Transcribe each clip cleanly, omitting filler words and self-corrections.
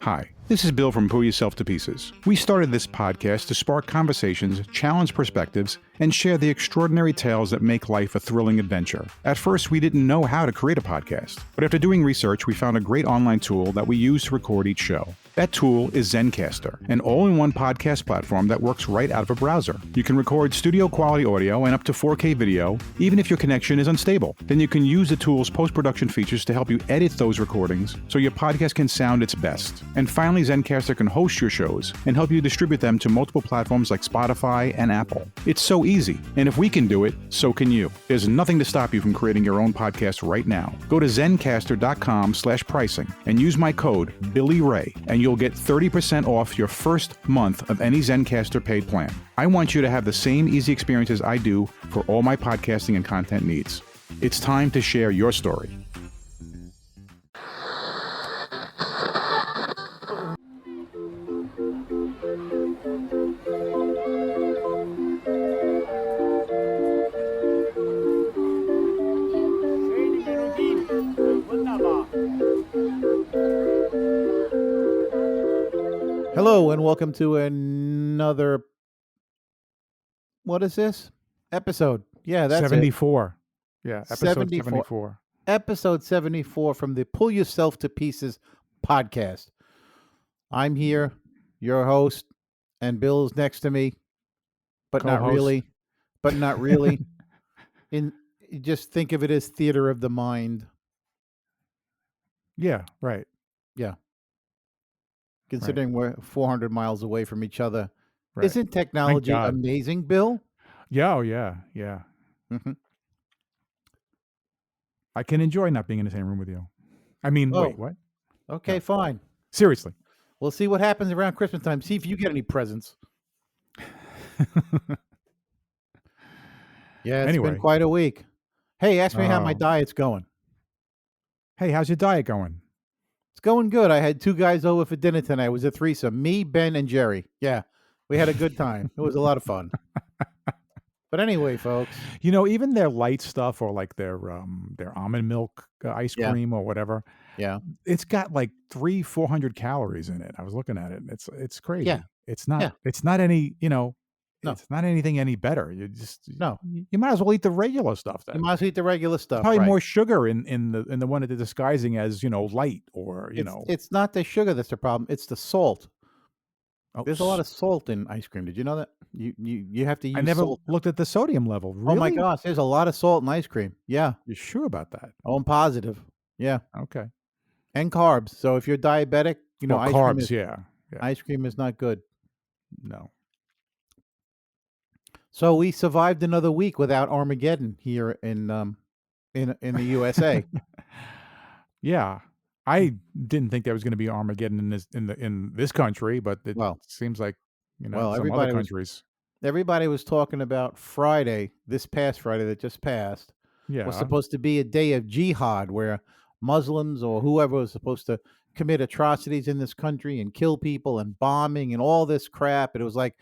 Hi, this is Bill from Pull Yourself to Pieces. We started this podcast to spark conversations, challenge perspectives, and share the extraordinary tales that make life a thrilling adventure. At first, we didn't know how to create a podcast, but after doing research, we found a great online tool that we use to record each show. That tool is Zencastr, an all-in-one podcast platform that works right out of a browser. You can record studio-quality audio and up to 4K video, even if your connection is unstable. Then you can use the tool's post-production features to help you edit those recordings so your podcast can sound its best. And finally, Zencastr can host your shows and help you distribute them to multiple platforms like Spotify and Apple. It's so easy, and if we can do it, so can you. There's nothing to stop you from creating your own podcast right now. Go to zencastr.com/pricing and use my code BILLYRAY, and you'll get 30% off your first month of any Zencastr paid plan. I want you to have the same easy experiences I do for all my podcasting and content needs. It's time to share your story. Hello and welcome to another, what is this? Episode. Yeah, that's 74. Yeah, episode 74. 74. Episode 74 from the Pull Yourself to Pieces podcast. I'm here, your host, and Bill's next to me, but not Co-host. really. But not really. Just think of it as theater of the mind. Yeah, right. Yeah. Considering we're 400 miles away from each other. Right. Isn't technology God. amazing, Bill? Yeah, yeah. Mm-hmm. I can enjoy not being in the same room with you. I mean, Oh. wait, what? Okay, No. fine. Seriously. We'll see what happens around Christmas time. See if you get any presents. Yeah, it's Anyway. been quite a week. Hey, ask me how my Oh. diet's going. Hey, how's your diet going? It's going good. I had 2 guys over for dinner tonight. It was a threesome. Me, Ben, and Jerry. Yeah, we had a good time. It was a lot of fun. But anyway, folks. You know, even their light stuff or like their almond milk ice Yeah. cream or whatever. Yeah. It's got like 400 calories in it. I was looking at it. It's crazy. Yeah. It's not. Yeah. It's not any. No. It's not anything any better. You just No. You might as well eat the regular stuff. Then You must eat the regular stuff. probably right. more sugar in the one that they're disguising as light or It's not the sugar that's the problem. It's the salt. Oh, There's a lot of salt in ice cream. Did you know that? You have to use I never salt. looked at the sodium level. Really? Oh my gosh, there's a lot of salt in ice cream. Yeah. You sure about that? Oh, I'm positive. Yeah. Okay. And carbs. So if you're diabetic, Well, ice carbs. cream is, Yeah. ice cream is not good. No. So we survived another week without Armageddon here in the USA. Yeah. I didn't think there was going to be Armageddon in this country, but it Well- seems like well, some everybody other was- countries. Everybody was talking about Friday, this past Friday that just passed, Yeah. was supposed to be a day of jihad where Muslims or whoever was supposed to commit atrocities in this country and kill people and bombing and all this crap. And it was like,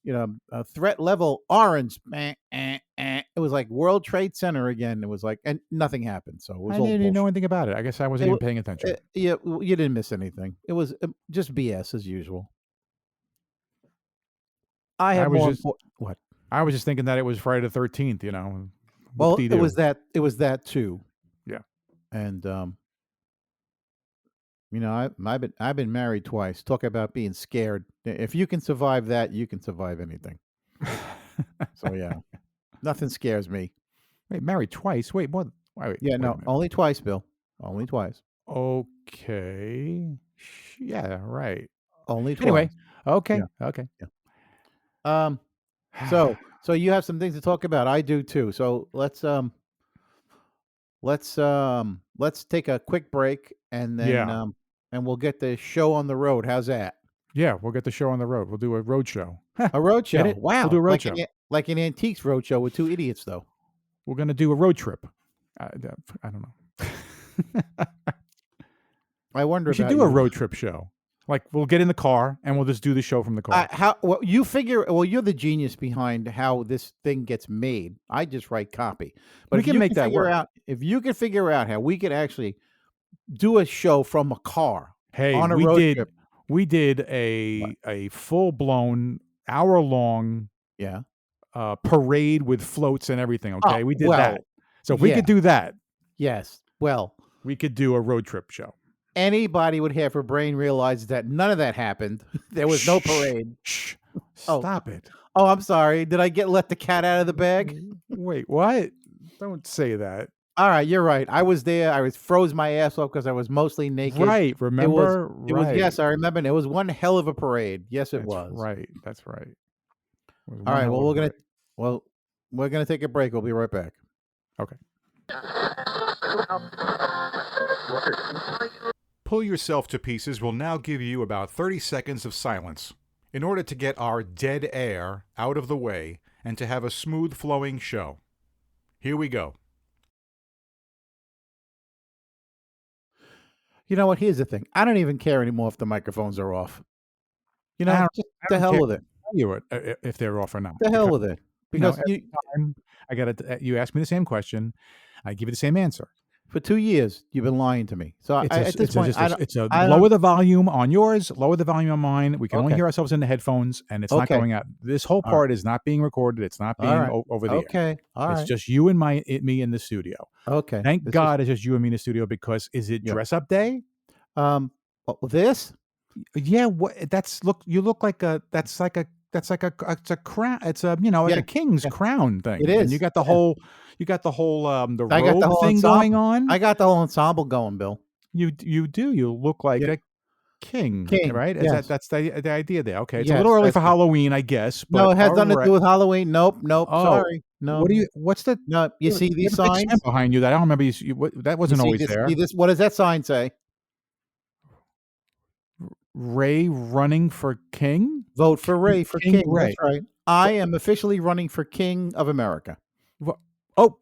a threat level orange. It was like World Trade Center again. It was like, and nothing happened. So it was I all didn't even know bullshit. anything about it. I guess I wasn't It even wa- paying attention. Yeah, you didn't miss anything. It was just BS as usual. I have was more. just- What? I was just thinking that it was Friday the 13th, Well, whoop-de-doo. it was that too. Yeah. And I've been married twice. Talk about being scared. If you can survive that, you can survive anything. So yeah, nothing scares me. Wait, married twice? Wait, what? Wait, Yeah, wait a no, minute. only twice, Bill. Only twice. Okay. Yeah, right. Only twice. Anyway, okay. Yeah. Okay. So you have some things to talk about. I do too. So let's take a quick break and then Yeah. and we'll get the show on the road. How's that? Yeah, we'll get the show on the road. We'll do a road show. A road show. Get it? Wow. We'll do a road like show. like an antiques road show with 2 idiots though. We're going to do a road trip. I don't know. I wonder We should about do a you. road trip show. Like we'll get in the car and we'll just do the show from the car. You're the genius behind how this thing gets made. I just write copy. But We if can you make that figure work. out if you can figure out how we could actually do a show from a car Hey, on a we road did trip. We did What? a full-blown hour-long Yeah. parade with floats and everything, Oh, okay? We did that. well, So if we yeah, could do that, yes. Well, we could do a road trip show. anybody with half a brain realizes that none of that happened. There was no Shh, parade. shh, Oh, stop it. oh, I'm sorry. Did I let the cat out of the bag? Wait, what? Don't say that. All right, you're right. I was there. I was froze my ass off because I was mostly naked. Right, It was remember? it was Right. yes, I remember. And it was one hell of a parade. Yes, it That's was. right. That's right. It was All one right. hell of a parade. Well, we're gonna take a break. We'll be right back. Okay. Pull Yourself to Pieces will now give you about 30 seconds of silence in order to get our dead air out of the way and to have a smooth flowing show. Here we go. You know what? Here's the thing. I don't even care anymore if the microphones are off. You I know, don't, just I the don't hell care with it. if they're off or not. The hell Because, with it. you know, Because every time I got you ask me the same question, I give you the same answer. for 2 years you've been lying to me. So at this point, It's a I lower don't. the volume on yours, lower the volume on mine. We can only Okay. hear ourselves in the headphones, and it's not Okay. going out. This whole All right. part is not being recorded. It's not All being right. over the air. Okay. All It's right. just you and me in the studio. Okay. Thank This is God it's just you and me in the studio because is it yeah. dress up day? This? Yeah, what you look like that's like a it's a crown. It's a like Yeah. a king's Yeah. crown It thing, and is. Yeah. you got the whole the I got the robe whole thing going ensemble. on. I got the whole ensemble going, Bill. You do. You look like Yeah. a king, King. right? Is Yes. that's the idea there? Okay, it's a little Yes. early That's for it. Halloween, I guess, No, but it has all nothing to right. do with Halloween. Nope. Nope. Oh, Sorry. what No. do you? What's the? No. You see You these have a big sign signs? behind you that I don't remember. That You wasn't see always this? there. See this? What does that sign say? Ray running for king. Vote for Ray for King king. That's Ray. right. I am officially running for king of America. Wha- Oh.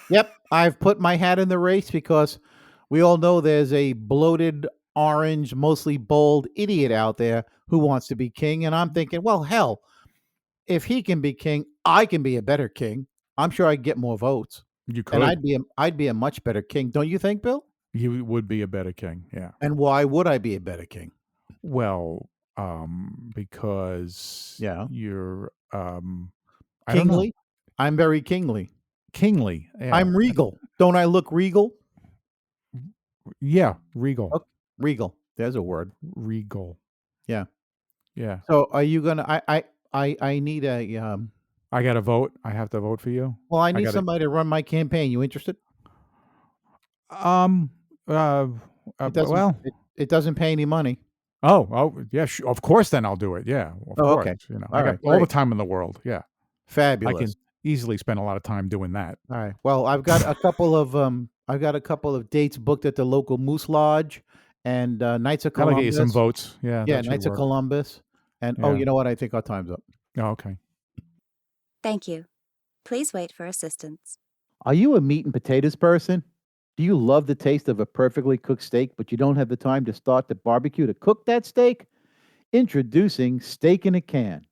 Yep. I've put my hat in the race because we all know there's a bloated, orange, mostly bald idiot out there who wants to be king. And I'm thinking, well, hell, if he can be king, I can be a better king. I'm sure I'd get more votes. You And could. I'd be a much better king. Don't you think, Bill? You would be a better king. Yeah. And why would I be a better king? Well, because Yeah. you're I don't know. Kingly? I'm very kingly. Kingly. Yeah. I'm regal. Don't I look regal? Yeah. Regal. Oh, regal. There's a word. Regal. Yeah. Yeah. So are you gonna I need a I got to vote. I have to vote for you. well, I I need got to. somebody to run my campaign. You interested? Um. It doesn't Well. it doesn't pay any money. Oh. Yeah. Of course. Then I'll do it. Yeah. Of Oh, course. okay. I All got right, all the great. time in the world. Yeah. I Fabulous. can easily spend a lot of time doing that. All right. Well, I've got a couple of dates booked at the local Moose Lodge and Knights of That'll get you some Columbus. votes. Yeah. Yeah, That should Knights of work. Columbus. And Yeah. you know what? I think our time's up. Oh, okay. Thank you. Please wait for assistance. Are you a meat and potatoes person? Do you love the taste of a perfectly cooked steak, but you don't have the time to start the barbecue to cook that steak? Introducing Steak in a Can.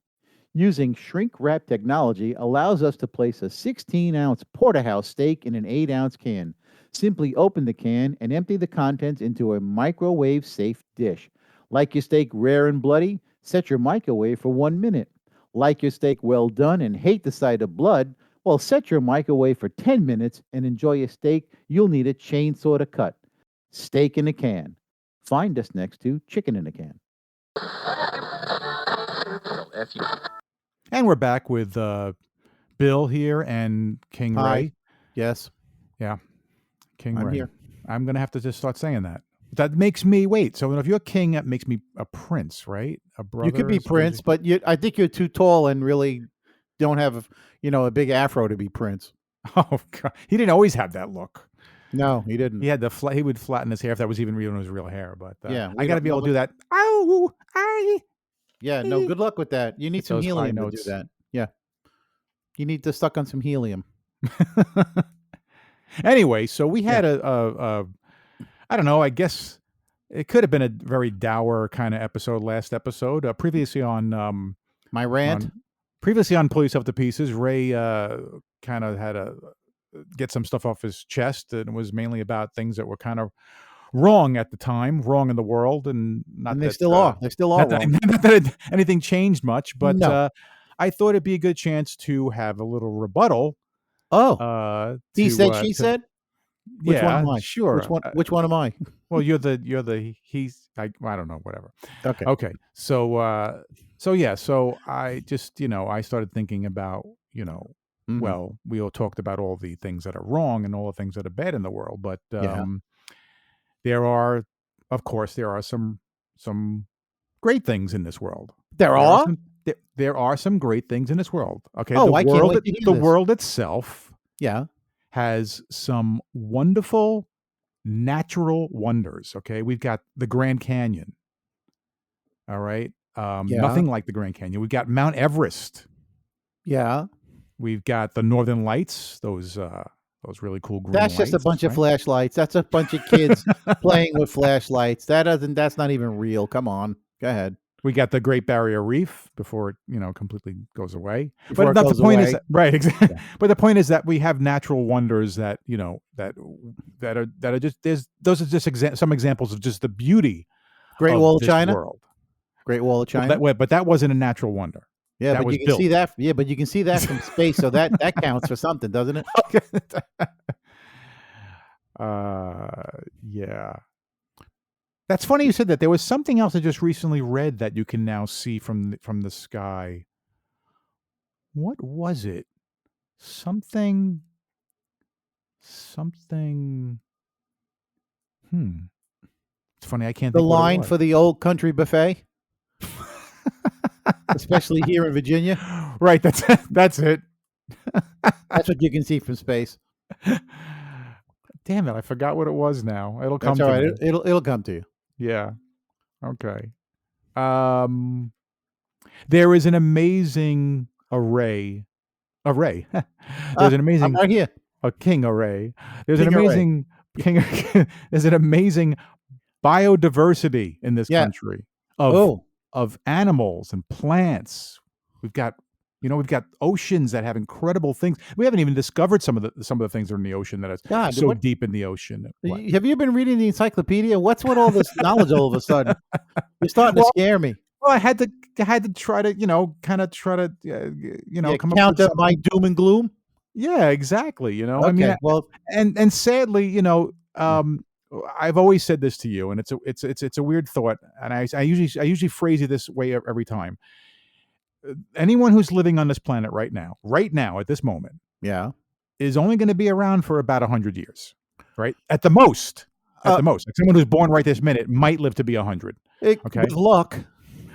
Using shrink wrap technology allows us to place a 16-ounce porterhouse steak in an 8-ounce can. Simply open the can and empty the contents into a microwave safe dish. Like your steak rare and bloody? Set your microwave for 1 minute. Like your steak well done and hate the sight of blood? Well, set your microwave for 10 minutes and enjoy a steak you'll need a chainsaw to cut. Steak in a can. Find us next to Chicken in a Can. And we're back with Bill here and King Hi. Ray. Yes. Yeah. King I'm Ray. here. I'm going to have to just start saying that. That makes me wait. So if you're a king, that makes me a prince, right? A brother. You could be Prince, but I think you're too tall and really don't have, a big afro to be Prince. Oh God, he didn't always have that look. No, he didn't. He had he would flatten his hair if that was even his real hair. But Yeah, I we got to don't be able know to do that. Oh, Yeah, no, good luck with that. You need Hit some those high helium to do notes. that. Yeah. You need to suck on some helium. Anyway, so we had a I don't know. I guess it could have been a very dour kind of episode. Last episode, previously on My rant? previously on Pull Yourself to Pieces, Ray kind of had to get some stuff off his chest, and it was mainly about things that were kind of wrong at the time, wrong in the world, and not And they that still are. They still are not that, wrong. not that anything changed much, but No. I thought it'd be a good chance to have a little rebuttal. Oh, he said, she To said. Which one yeah, am I? sure. Which one am I? Well, he's I don't know, whatever. Okay. Okay, so yeah, so I just I started thinking about Mhm. well, we all talked about all the things that are wrong and all the things that are bad in the world, but Yeah. there are, of course, there are some great things in this world. There There are are? some there are some great things in this world. Okay, Oh, I can't wait to hear the this. world itself Yeah. has some wonderful natural wonders. Okay, we've got the Grand Canyon. All right, Yeah. nothing like the Grand Canyon. We've got Mount Everest. Yeah. We've got the Northern Lights. Those really cool green That's just a lights, bunch of right? flashlights. That's a bunch of kids playing with flashlights. That's not even real. Come on. Go ahead. We got the Great Barrier Reef before it, completely goes away. Before But it not the goes point is away. that, right, exactly. Yeah. But the point is that we have natural wonders that that are just those are just some examples of just the beauty Great of Wall of this China. world. Great Wall of Well, China. but that wasn't a natural wonder. Yeah, That but was you can see built. that. Yeah, but you can see that from space, so that counts for something, doesn't it? Yeah. That's funny you said that. There was something else I just recently read that you can now see from the sky. What was it? Something. It's funny, I can't The think what it line was. for the old country buffet, especially here in Virginia. Right, that's it. That's what you can see from space. Damn it, I forgot what it was now. It'll come That's all to right. me. It'll come to you. Yeah. Okay. There is an amazing array. There's an I'm amazing right here. a king array. There's an King array. amazing king. There's an amazing biodiversity in this Yeah. country of Oh, animals and plants. We've got oceans that have incredible things. We haven't even discovered some of the things that are in the ocean that are God, so what? deep in the ocean. What? Have you been reading the encyclopedia? What's with all this knowledge all of a sudden? You're starting to Well, scare me. Well, I had to try to kind of try to Yeah, come up with count up my something. doom and gloom. Yeah, exactly. I mean, Okay, well, and sadly, I've always said this to you, and it's a weird thought, and I usually phrase it this way every time. Anyone who's living on this planet right now at this moment, yeah. is only going to be around for about 100 years, right? At the most. Like someone who's born right this minute might live to be 100. Okay. With luck.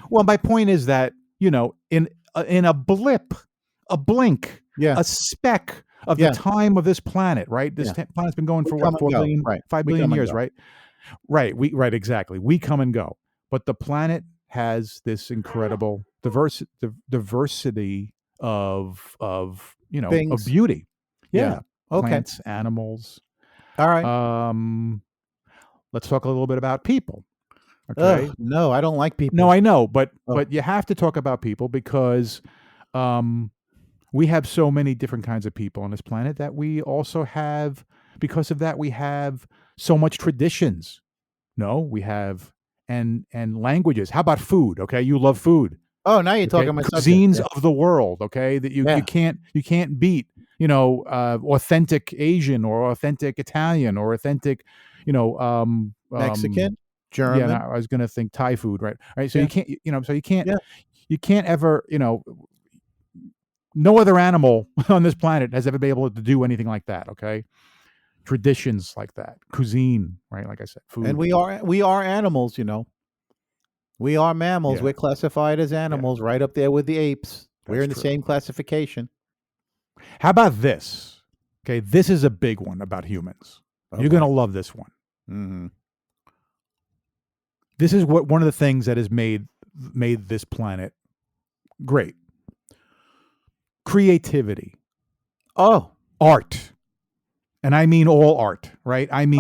Well, my point is that in a blip, a blink, Yeah. a speck of Yeah. the time of this planet, right? This planet's been going for come what, and 4 go. billion, Right. 5 We billion come and years, go. right? Right, exactly. We come and go, but the planet has this incredible diversity of of Things. beauty. Yeah. Okay. Plants, animals. All right. Let's talk a little bit about people. Okay. Ugh, no, I don't like people. No, I know, but Oh. you have to talk about people because we have so many different kinds of people on this planet that we also have. Because of that, we have so much traditions. No, we have and languages. How about food? Okay, you love food. Oh, now you're Okay? talking my Cuisines subject. of the world. Okay, that you can't beat. Authentic Asian or authentic Italian or authentic, Mexican, German. Yeah, no, I was going to think Thai food, right? Right. So Yeah. you can't, so you can't, Yeah. you can't ever, no other animal on this planet has ever been able to do anything like that. Okay. Traditions like that, cuisine, right? Like I said, food. And we are animals, We are mammals. Yeah. We're classified as animals, right up there with the apes. We're That's in the true. same classification. How about this? Okay. This is a big one about humans. You're going to love this one. Mm-hmm. This is one of the things that has made this planet great. Creativity. Oh, Art. And I mean all art, right? I mean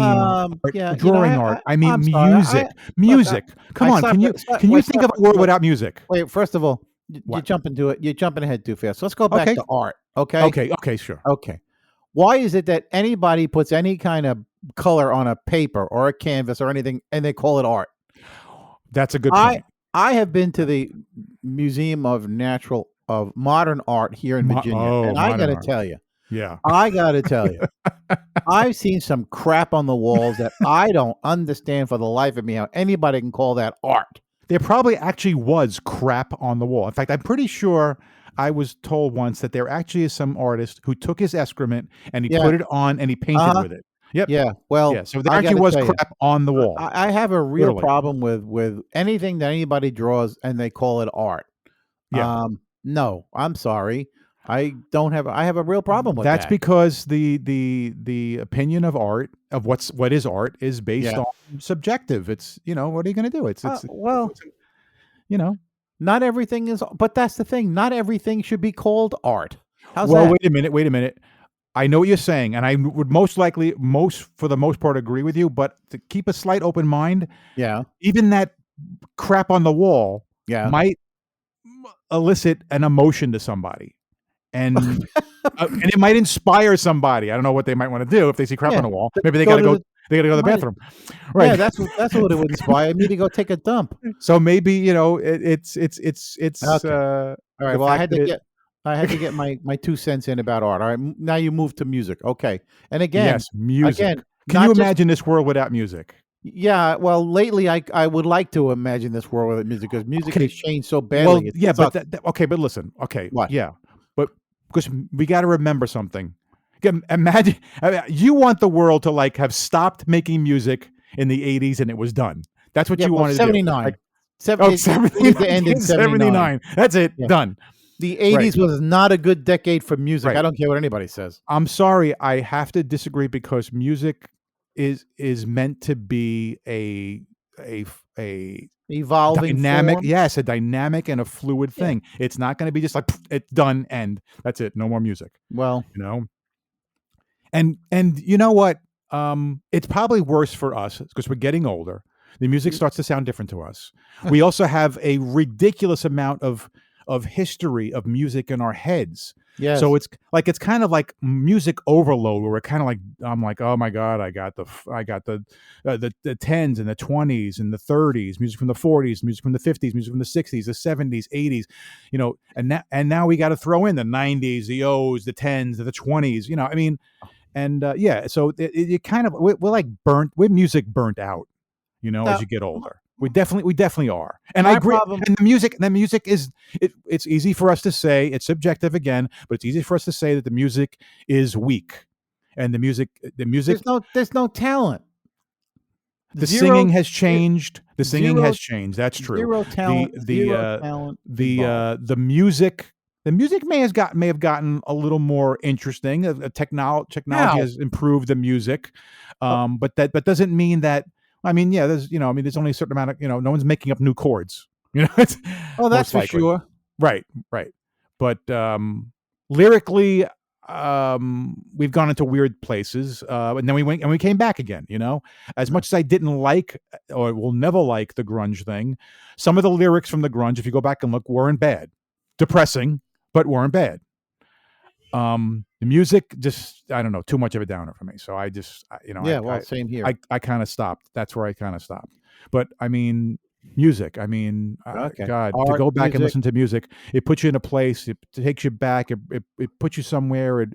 drawing art. I mean I'm sorry. music. Music. Come on, can you think of a word without music? Wait, first of all, you're What? jumping to it. You're jumping ahead too fast. Let's go back Okay. to art. Okay. Okay, sure. Okay. Why is it that anybody puts any kind of color on a paper or a canvas or anything and they call it art? That's a good I point. I have been to the Museum of Modern Art here in Virginia, and I Modern gotta art. tell you, Yeah. I gotta tell you, I've seen some crap on the walls that I don't understand for the life of me how anybody can call that art. There probably actually was crap on the wall. In fact, I'm pretty sure I was told once that there actually is some artist who took his excrement and he Yeah, put it on and he painted uh-huh, with it. Yep. yeah. Yeah. Well, So there I actually gotta was tell you, crap on the wall. I have a real Literally. problem with anything that anybody draws and they call it art. Yeah. No, I'm sorry. I have a real problem with That's that. because the opinion of art of what is art is based Yeah. on subjective. It's what are you going to do? Well, you know. not everything is, but that's the thing. Not everything should be called art. How's Well, that? wait a minute. I know what you're saying, and I would for the most part, agree with you. But to keep a slight open mind, Yeah. even that crap on the wall Yeah. might elicit an emotion to somebody, and and it might inspire somebody. I don't know what they might want to do if they see crap Yeah. on the wall. Maybe they Go got to to go. the They got to go to the might bathroom, Yeah, right? that's what it would inspire me to go take a dump. So maybe it's Okay. All right. the Well, fact that it. I had to get my 2 cents in about art. All right. Now you move to music. Okay. And Yes, music. Can you not just imagine this world without music? yeah, well, lately I would like to imagine this world without music because music Okay. has changed so Well, badly. It yeah, but sucks. okay, but listen, okay, What? yeah, but because we got to remember something. Imagine you want the world to like have stopped making music in the '80s and it was done. That's what Yeah, you well, wanted to do. 79. Like, oh, It needed to end in 79. 79. That's it. Yeah. Done. The Right. 80s was not a good decade for music. I Right. don't care what anybody says. I'm sorry, I have to disagree because music is meant to be a Evolving dynamic, form. yes, a dynamic and a fluid Yeah. thing. It's not going to be just like it's done, end. That's it. No more music. Well, You know. And you know what? It's probably worse for us because we're getting older. The music Mm. starts to sound different to us. We also have a ridiculous amount of history of music in our heads. yes. So it's kind of like music overload where we're kind of like I'm like, oh my god, I got the 10s and the 20s and the 30s, music from the 40s, music from the 50s, music from the 60s, the 70s, 80s, and now we got to throw in the 90s, the O's, the 10s, the 20s, I mean, and yeah, so it kind of we're like we're music burnt out, as Now, you get older. We definitely are. And I my agree. problem And the music is it's easy for us to say, it's subjective again, but it's easy for us to say that the music is weak. And the music there's no talent. the Zero singing has ze changed. The singing zero has changed. That's true. zero talent, The zero talent the involved. the music may have gotten a little more interesting. Technology How? has improved the music, Oh, but that doesn't mean that. I mean, yeah, there's only a certain amount of no one's making up new chords. It's oh, that's most for likely sure. right, right. But lyrically, we've gone into weird places, and then we came back again. As much as I didn't like or will never like the grunge thing, some of the lyrics from the grunge, if you go back and look, weren't bad. Depressing, but weren't bad. The music just I don't know, too much of a downer for me. So I just Yeah, well, same here. I kind of stopped. That's where I kind of stopped. But I mean, music. I mean, Okay. God, to Art, go back and music. listen to music, it puts you in a place. It takes you back. It puts you somewhere.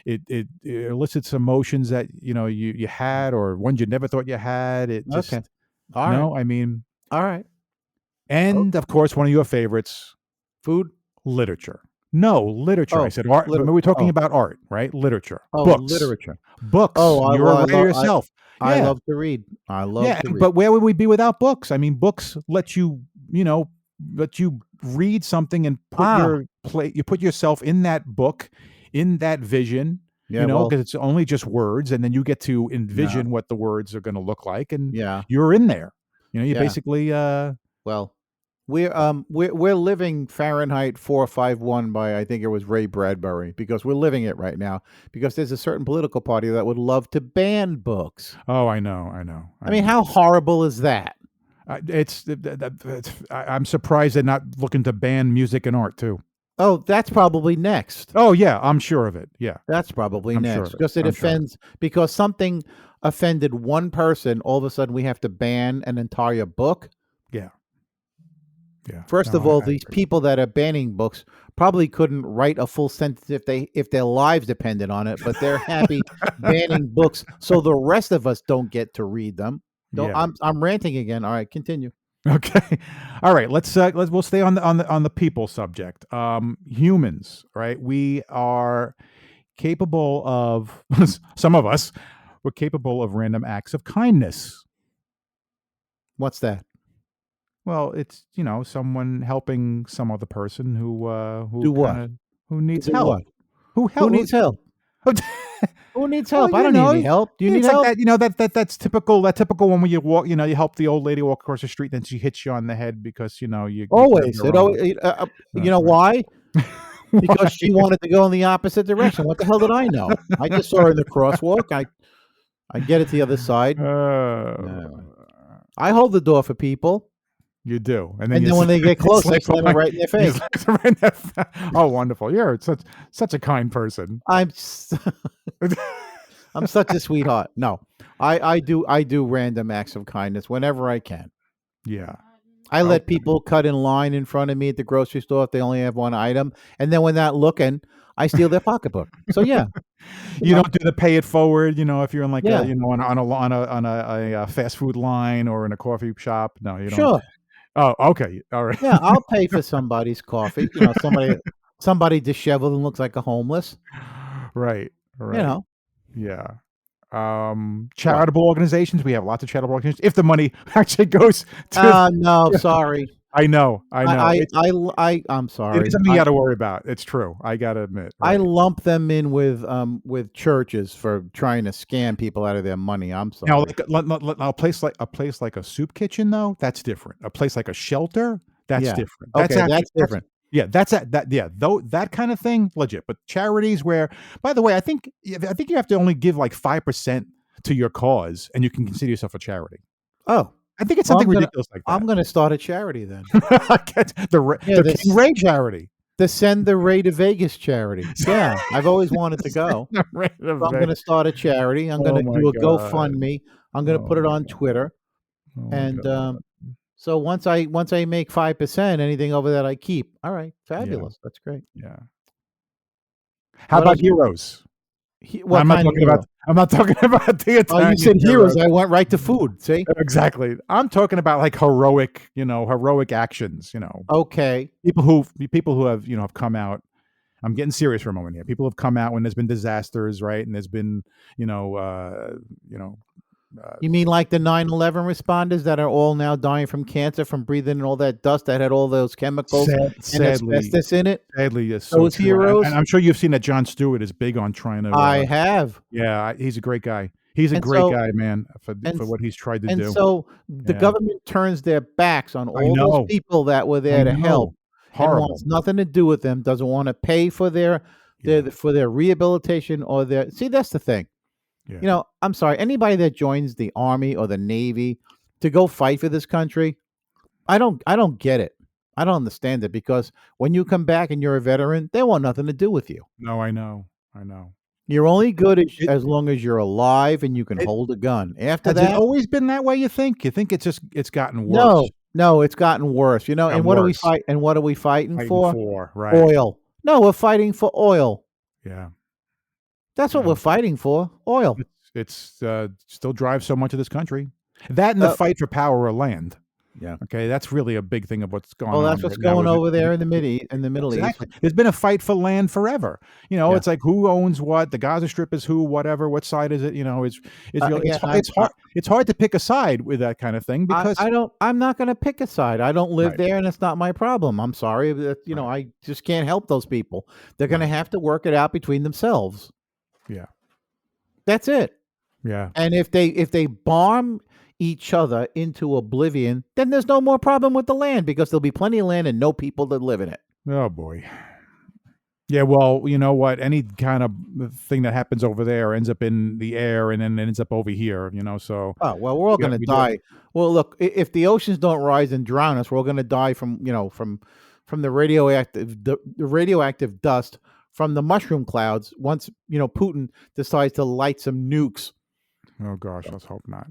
It elicits emotions that you had or ones you never thought you had. It just Okay. All right. I mean, All right. Oh, and of course, one of your favorites, food? literature. No, literature. I Oh, said art. liter Remember, we're talking oh, about art, right? Literature, oh, books, literature. books. Oh, You're a writer yourself. I Yeah, love to read. I love yeah. to read. But where would we be without books? I mean, books let you read something and Ah, you put yourself in that book, in that vision. yeah, well, Because it's only just words, and then you get to yeah, envision what the words are going to look like, and yeah, you're in there. You yeah. basically. Well, we're living Fahrenheit 451 by I think it was Ray Bradbury because we're living it right now because there's a certain political party that would love to ban books. Oh, I know. I mean, how horrible is that? I'm surprised they're not looking to ban music and art too. Oh, that's probably next. Oh yeah, I'm sure of it. Yeah, That's probably I'm sure next of it. because it I'm sure. offends because something offended one person. All of a sudden, we have to ban an entire book. Yeah, yeah. First No, of all, I these agree. people that are banning books probably couldn't write a full sentence if their lives depended on it, but they're happy banning books so the rest of us don't get to read them. Don't Yeah. I'm ranting again. All right, continue. Okay. All right. We'll stay on the people subject. Humans, right? We are capable of some of us. We're capable of random acts of kindness. What's that? Well, it's someone helping some other person who Do kind what? of who needs Do help. what? Who Who help? needs help? Who needs Well, help? I don't need any help. Do you need it's like help? that. That's typical. That typical one where you walk. You help the old lady walk across the street, then she hits you on the head because you turned Always. her on. You know Right. why? Because Why? she wanted to go in the opposite direction. What the hell did I know? I just saw her in the crosswalk. I get it to the other side. Anyway. Uh, I hold the door for people, you do, and then and you then when they get you close, I slap them slam it like right in their you face. slap them right in their oh, wonderful! You're such a kind person. I'm such a sweetheart. No, I do random acts of kindness whenever I can. Yeah. I let Okay. people cut in line in front of me at the grocery store if they only have one item, and then when they're not looking, I steal their pocketbook. So yeah, you You know, don't do the pay it forward. If you're in like yeah, on a fast food line or in a coffee shop. No, you don't. sure, Oh, okay, all right. yeah, I'll pay for somebody's coffee. Somebody disheveled and looks like a homeless. Right, You right. know Yeah. what? Charitable organizations. We have lots of charitable organizations. If the money actually goes to, No, yeah, sorry. I know, I know. I'm It is sorry. something you got to worry about. It's true. I got to admit. I Right lump them in with churches for trying to scam people out of their money. I'm now, sorry. like a place like a soup kitchen, though, that's different. A place like a shelter, that's Yeah. different. That's Okay, actually that's different. yeah, that yeah, though that kind of thing, legit. But charities, where, by the way, I think you have to only give like 5% to your cause, and you can consider yourself a charity. Oh, I think it's well, something ridiculous like I'm that. gonna start a charity then. Yeah, The King Ray charity. the Send the Ray to Vegas charity. Yeah, I've always wanted to go. The Ray of So I'm gonna start a charity. I'm Oh gonna my do a god. GoFundMe. I'm gonna Oh put it my on god. Twitter, Oh my and god. so once I make 5%, anything over that I keep. All right, Yeah, fabulous. That's great. yeah. How What about else? heroes? What kind of hero? I'm not talking about the Oh, you Italian said hero. heroes. I went right to food. See? Exactly. I'm talking about like heroic actions, Okay. People who have come out. I'm getting serious for a moment here. People have come out when there's been disasters, right? And there's been, you know, uh, you know, You mean like the 9/11 responders that are all now dying from cancer from breathing in all that dust that had all those chemicals and sadly, asbestos in it? is so Those true. And heroes? I'm sure you've seen that Jon Stewart is big on trying to. I have. Yeah, he's a great guy. He's a And great so guy, man, for and for what he's tried to and do. so the Yeah, government turns their backs on I all those know. people that were I there to help know. and Horrible. wants nothing to do with them, doesn't wanna pay for Yeah, their rehabilitation or their see, that's the thing. yeah. I'm sorry, anybody that joins the Army or the Navy to go fight for this country, I don't get it. I don't understand it because when you come back and you're a veteran, they want nothing to do with you. No, I know. I know. You're only good It as long as you're alive and you can it hold a gun. After has it that, always been that way, you think? You think it's gotten no, worse? no, it's gotten worse. And Gotten what are we worse. fight? And what are we fighting Fighting for? for, right. Oil. No, we're fighting for oil. Yeah, That's what yeah. we're fighting for. Oil. It's still drives so much of this country. That and the Uh, fight for power of land. yeah. Okay, that's really a big thing of what's going Well, on that's right what's now going with it. over there in the Middle East. Exactly. There's been a fight for land forever. Yeah. It's like who owns what. The Gaza Strip is who, whatever. What side is it? It's really Yeah, it's hard to pick a side with that kind of thing because I'm not gonna pick a side. I don't live right, there, and it's not my problem. I'm sorry, but, right, I just can't help those people. They're gonna right. have to work it out between themselves. Yeah, That's it. yeah. And if they bomb each other into oblivion, then there's no more problem with the land because there'll be plenty of land and no people that live in it. Oh boy. Yeah. Well, you know what? Any kind of thing that happens over there ends up in the air and then it ends up over here. So Oh, well, we're all we gonna do. die. Well, look, if the oceans don't rise and drown us, we're all gonna die from from the radioactive dust from the mushroom clouds once Putin decides to light some nukes. Oh gosh, let's hope not.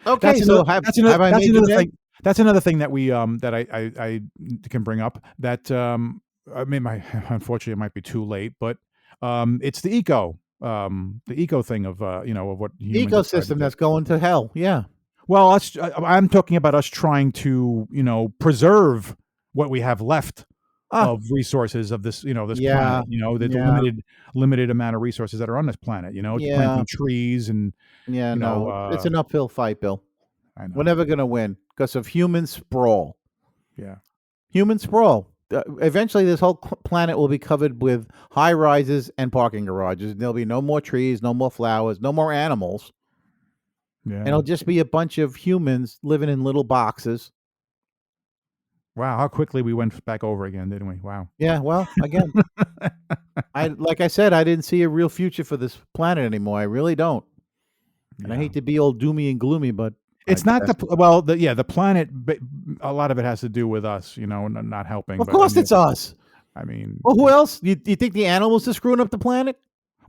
Okay, have I that's made another you thing. That's another thing that we that I can bring up. That I mean, unfortunately it might be too late, but it's the eco thing of of what humans have tried to ecosystem do. that's going to hell? Yeah. Well, I'm talking about us trying to preserve what we have left Ah, of resources of this this yeah, planet. The yeah, limited amount of resources that are on this planet. yeah, Planting trees and yeah. No, it's an uphill fight, Bill. I We're know. never going to win because of human sprawl. Yeah. Human sprawl. Eventually, this whole planet will be covered with high rises and parking garages. There'll be no more trees, no more flowers, no more animals. Yeah. And it'll just be a bunch of humans living in little boxes. Wow, how quickly we went back over again, didn't we? Wow. Yeah, well, again, like I said, I didn't see a real future for this planet anymore. I really don't. And I Yeah. hate to be all doomy and gloomy, but It's not the planet. A lot of it has to do with us, not helping. of But course it's us. I mean, Well, who else? You think the animals are screwing up the planet?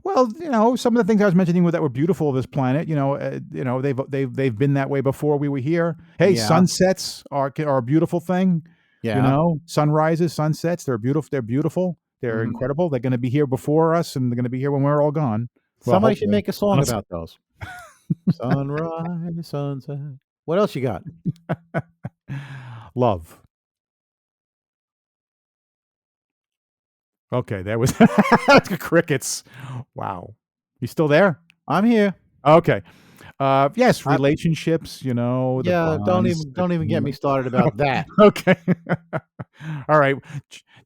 well, some of the things I was mentioning that were beautiful of this planet. They've been that way before we were here. Hey, Yeah. sunsets are a beautiful thing. Yeah. Sunrises, sunsets, they're beautiful. They're beautiful. They're Mhm. incredible. They're going to be here before us, and they're going to be here when we're all gone. Well, Somebody should hopefully. make a song Unless- about those. Sunrise, sunset. What else you got? Love. Okay, that was crickets. Wow. You still there? I'm here. Okay. Yes, relationships, the Yeah, don't bonds even get me started about that. Okay. All right.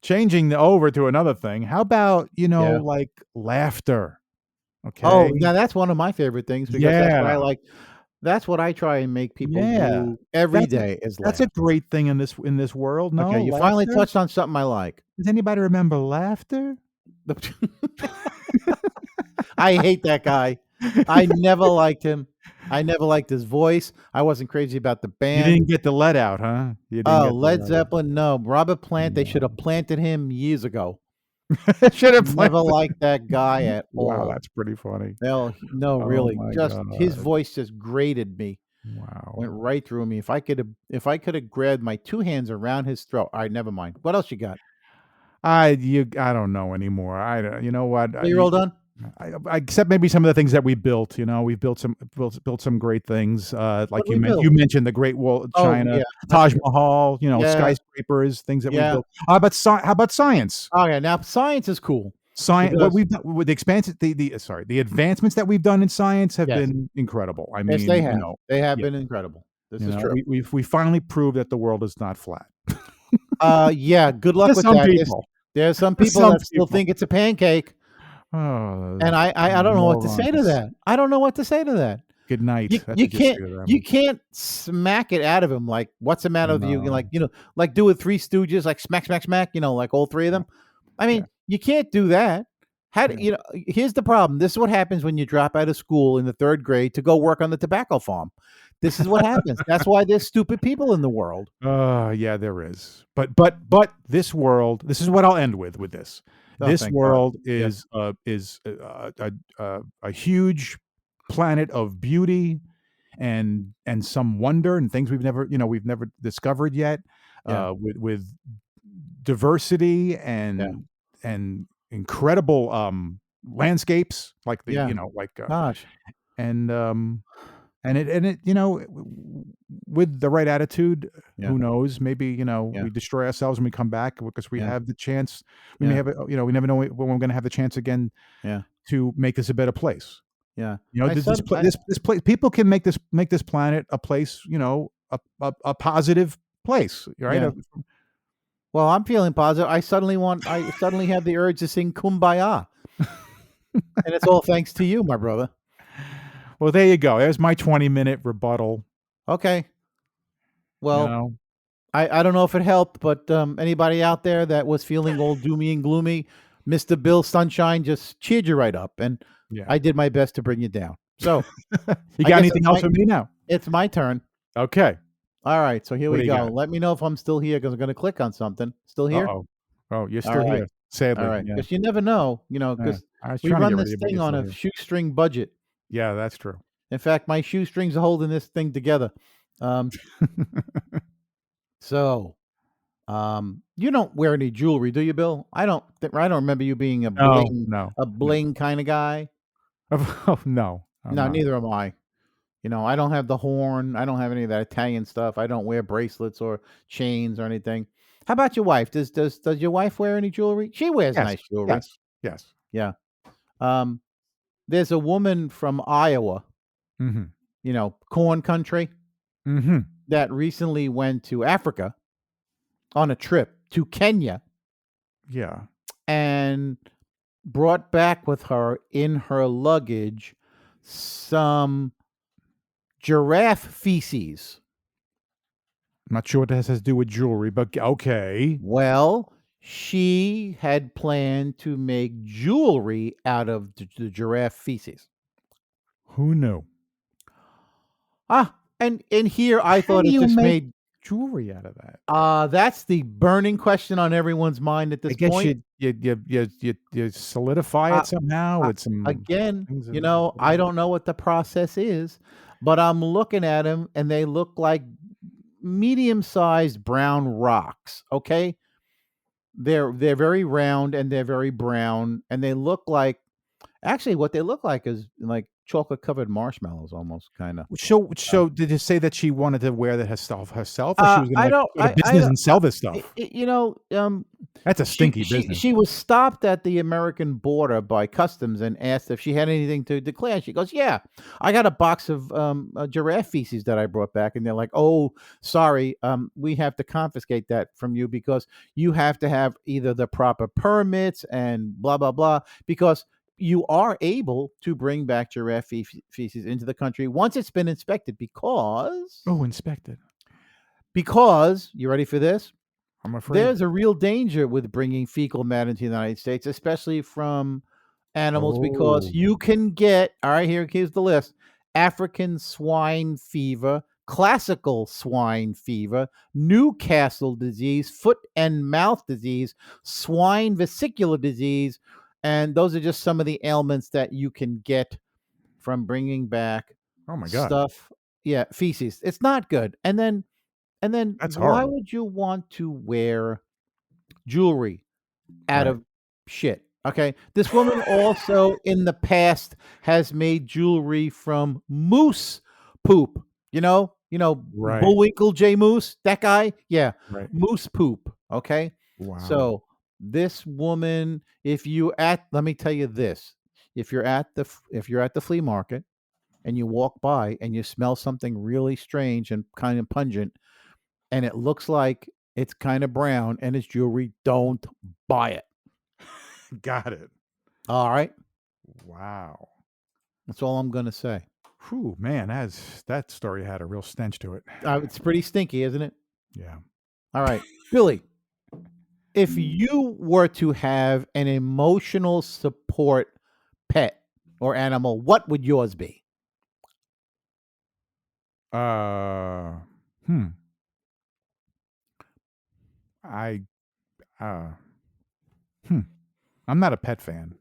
Changing over to another thing. How about, Yeah. like laughter? Okay. Oh, now that's one of my favorite things because that's what I Yeah. like. That's what I try and make people Yeah. do every That's a- day is That's laugh. a great thing in this world. No, Okay, you finally laughter? touched on something I like. Does anybody remember laughter? I hate that guy. I never liked him. I never liked his voice. I wasn't crazy about the You band. didn't get the let out, huh? You didn't Oh, get the Led let out. Zeppelin, no. Robert Plant, they should have planted him years ago. Should have Never planted- liked that guy at Wow, all. that's pretty funny. No, Oh really. my Just his God. voice just grated me. Wow. Went right through me. If I could have grabbed my two hands around his throat. All right, never mind. What else you got? I don't know anymore. You know what? So you're all done? Except maybe some of the things that we built. We've built some great things. Like What'd you we mentioned, build? you mentioned the Great Wall of Oh, China, yeah, Taj Mahal. Yeah. Skyscrapers, things that we Yeah. built. How about science? Okay, now science is cool. Science. What Because- we've done with the expansion, the advancements that we've done in science have Yes. been incredible. I mean, Yes, they have. They have yeah. been incredible. This is true. We finally proved that the world is not flat. Yeah, good luck To with some that. people. There's some To people some that still people. think it's a pancake. Oh, And I don't know what to say to morons. that. I don't know what to say to that. Good night. You, That's you what say can't to them. you can't smack it out of him like what's the matter with you? No. Like do with Three Stooges, like smack, smack, smack. Like all three of them. I mean, you can't do that. Yeah. Here's the problem. This is what happens when you drop out of school in the third grade to go work on the tobacco farm. This is what happens. That's why there's stupid people in the world. Yeah, there is. But this world. This is what I'll end with this. Oh, This thank God. world is a huge planet of beauty and some wonder and things we've never discovered yet. Yeah. With diversity and incredible landscapes like the Yeah. Gosh. and it with the right attitude, Yeah. who knows, maybe we destroy ourselves when we come back because we Yeah. have the chance. We may Yeah. have we never know when we're going to have the chance again Yeah. to make this a better place. Yeah. This place, people can make this planet a place, a positive place, right? Yeah. Well, I'm feeling positive. I suddenly have the urge to sing Kumbaya. And it's all thanks to you, my brother. Well, there you go. There's my 20-minute rebuttal. Okay. Well, you know? I don't know if it helped, but anybody out there that was feeling all doomy and gloomy, Mr. Bill Sunshine just cheered you right up. And Yeah. I did my best to bring you down. So You I got guess anything it's else for me now? it's my turn. Okay. All right, so here What we do you go. got? Let me know if I'm still here because I'm going to click on something. Still here? Uh-oh. Oh, you're All still right. here, All sadly. right. Yeah. Because you never know, Yeah. because I was we trying to run get rid of this you, but thing you're on still a here. shoestring budget. Yeah, that's true. In fact, my shoestrings are holding this thing together. Um, so, you don't wear any jewelry, do you, Bill? I don't remember you being No, no, a no. bling kind of guy. Oh, no, I'm No, not. neither am I. I don't have the horn. I don't have any of that Italian stuff. I don't wear bracelets or chains or anything. How about your wife? Does your wife wear any jewelry? She wears Yes, nice jewelry. yes, yes. Yeah. Um, there's a woman from Iowa, Mhm, corn country, mhm. that recently went to Africa on a trip to Kenya Yeah. and brought back with her in her luggage some giraffe feces. Not sure what that has to do with jewelry, but okay. Well, she had planned to make jewelry out of the giraffe feces. Who knew? And here I How thought do it you just make made jewelry out of that? that's the burning question on everyone's mind at I this guess point. you solidify Uh, it somehow uh, with some Again, things I whatever. don't know what the process is, but I'm looking at them and they look like medium-sized brown rocks, okay? They're very round and they're very brown and they look like actually what they look like is like chocolate covered marshmallows almost kinda. So did you say that she wanted to wear that herself, or she was gonna, I like, don't go to business and sell this I stuff? you know, That's a she stinky she business. she was stopped at the American border by customs and asked if she had anything to declare. She goes, "Yeah, I got a box of, giraffe feces that I brought back." And they're like, "Oh, sorry, we have to confiscate that from you because you have to have either the proper permits and blah, blah, blah, because you are able to bring back giraffe feces into the country once it's been inspected Oh, inspected. because you ready for this? I'm afraid. There's a real danger with bringing fecal matter into the United States, especially from animals, because Oh, you can get, all right, here's the list: African swine fever, classical swine fever, Newcastle disease, foot and mouth disease, swine vesicular disease. And those are just some of the ailments that you can get from bringing back oh my god. stuff. Yeah, feces. It's not good. And then That's why horrible. would you want to wear jewelry out Right. of shit? Okay. This woman also in the past has made jewelry from moose poop. Right, Bullwinkle J Moose, that guy? Yeah. right. Moose poop. Okay. Wow. So this woman, if you at let me tell you this. If you're at the flea market and you walk by and you smell something really strange and kind of pungent, and it looks like it's kinda brown and it's jewelry, don't buy it. Got it. Alright? Wow. That's all I'm gonna say. Whew, man, that story had a real stench to it. It's pretty stinky, isn't it? Yeah. Alright. Billy, if you were to have an emotional support pet or animal, what would yours be? Uh, hmm. I, uh, hmm. I'm not a pet fan,